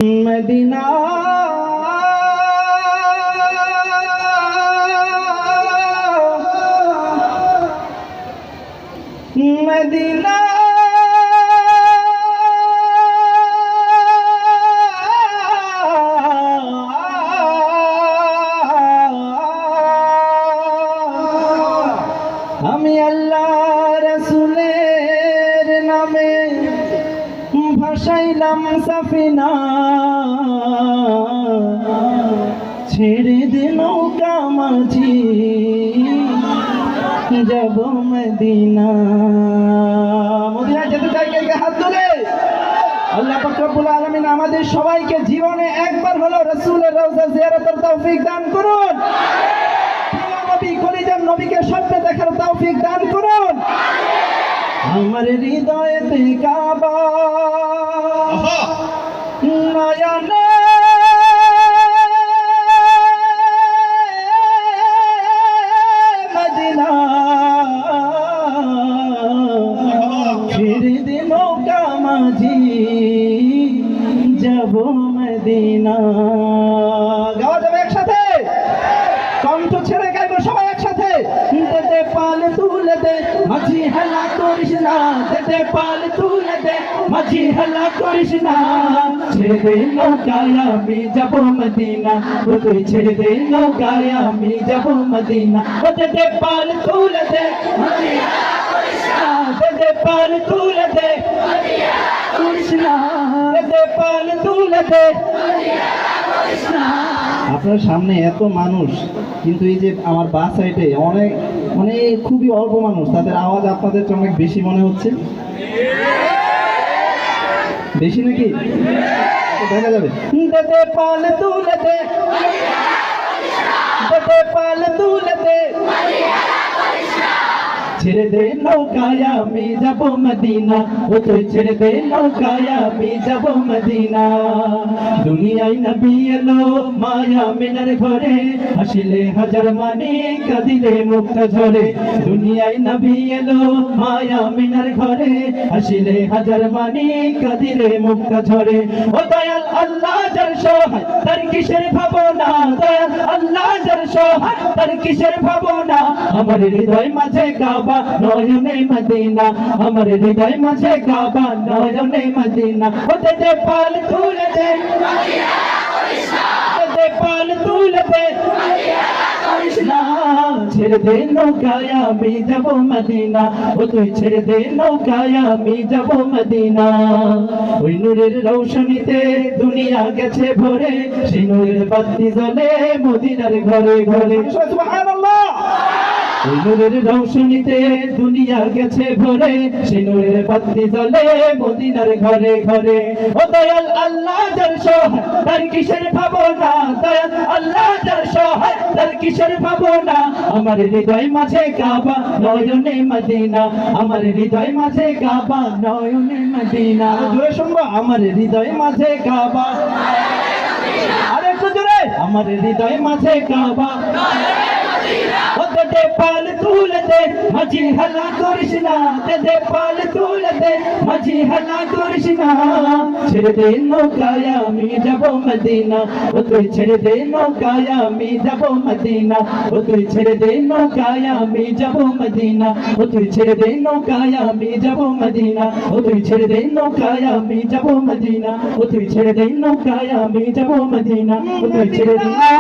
Medina Medina আমি আল্লাহ রাসূলের নামে ভাসাইলাম সাফিনা, ছেড়ে দে নৌকা মাঝি যাব মদিনা। মদিনা যেতে চাই কে হাত তুলে? আল্লাহ পাক রব্বুল আলামিন আমাদের সবাইকে জীবনে একবার হলো রাসূলের রওজা জিয়ারতের তৌফিক দান করুন। প্রিয় নবী কলিজার নবীকে স্বপ্নে দেখার তৌফিক দান করুন। আমার হৃদয়েতে কাবা নয়নে মদিনা, ছেড়ে দে নৌকা মাঝি যাব মদিনা। গাওয়া যাবে একসাথে, কণ্ঠ ছেড়ে গাইবো সবাই একসাথে। দে পাল তুলে দে মাঝি হেলা করিস না, দে পাল তুলে দে মাঝি হেলা করিস না। ছেড়ে দে নৌকায় আমি যাব মদিনা, ও তুই ছেড়ে দে নৌকায় আমি যাব মদিনা। ও দে পাল তুলে দে মাঝি হেলা করিস না, দে পাল তুলে দে মাঝি হেলা করিস না, দে পাল তুলে দে মাঝি হেলা করিস না। আপনার সামনে এত মানুষ, কিন্তু এই যে আমার বাস সাইডে অনেক খুবই অল্প মানুষ, তাদের আওয়াজ আপনাদের অনেক বেশি মনে হচ্ছে। বেশি নাকি দেখা যাবে। দে পাল তুলে দে, দে পাল তুলে দে, ছেড়ে দে নৌকায় আমি যাব মদিনা, ও তুই ছেড়ে দে নৌকায় আমি যাব মদিনা। দুনিয়ায় নবী এলো মায়া মিনার ঘরে, হাসিলে হাজার মানে কাঁদিলে মুক্তা ঝরে। দুনিয়ায় নবী এলো মায়া মিনার ঘরে, হাসিলে হাজার মানে কাঁদিলে মুক্তা ঝরে। ও দয়াল আল্লাহ যার সহায় তার কিসের ভাবনা, দয়াল আল্লাহ যার সহায় তার কিসের ভাবনা। আমার হৃদয় মাঝে কাবা নয়নে মদিনা, আমার হৃদয় মাঝে কাবা নয়নে মদিনা। ও দে পাল তুলে দে মাঝি হেলা করিস না, দে পাল তুলে দে মাঝি হেলা করিস না। ছেড়ে দে নৌকায় আমি যাব মদিনা, ও তুই ছেড়ে দে নৌকায় আমি যাব মদিনা। ওই নূরের রৌশনীতে দুনিয়া গেছে ভরে, সেই নূরের বাতি জ্বলে মদিনার ঘরে ঘরে। সুবহানাল্লাহ। ওই নূরের রৌশনীতে দুনিয়া গেছে ভরে, সেই নূরের বাতি জ্বলে মদিনার ঘরে ঘরে। ও দয়াল আল্লাহ যার সহায় তার কিসের ভাবনা, দয়াল আল্লাহ যার সহায় তার কিসের ভাবনা। আমার হৃদয় মাঝে কাবা নয়নে মদিনা, আমার হৃদয় মাঝে কাবা নয়নে মদিনা। জোরে শুনবো, আমার হৃদয় মাঝে কাবা, আরেকটু জোরে, আমার হৃদয় মাঝে কাবা নয়নে মদিনা। ও দে পাল তুলে দে মাঝি হেলা করিস না, দে পাল তুলে দে মাঝি হেলা করিস না। ছেড়ে দে নৌকায় আমি যাব মদিনা, ও তুই ছেড়ে দে নৌকায় আমি যাব মদিনা, ও তুই ছেড়ে দে নৌকায় আমি যাব মদিনা, ও তুই ছেড়ে দে নৌকায় আমি যাব মদিনা, ও তুই ছেড়ে দে নৌকায় আমি যাব মদিনা, ও তুই ছেড়ে দে নৌকায় আমি যাব মদিনা, ও তুই ছেড়ে দে মদিনা।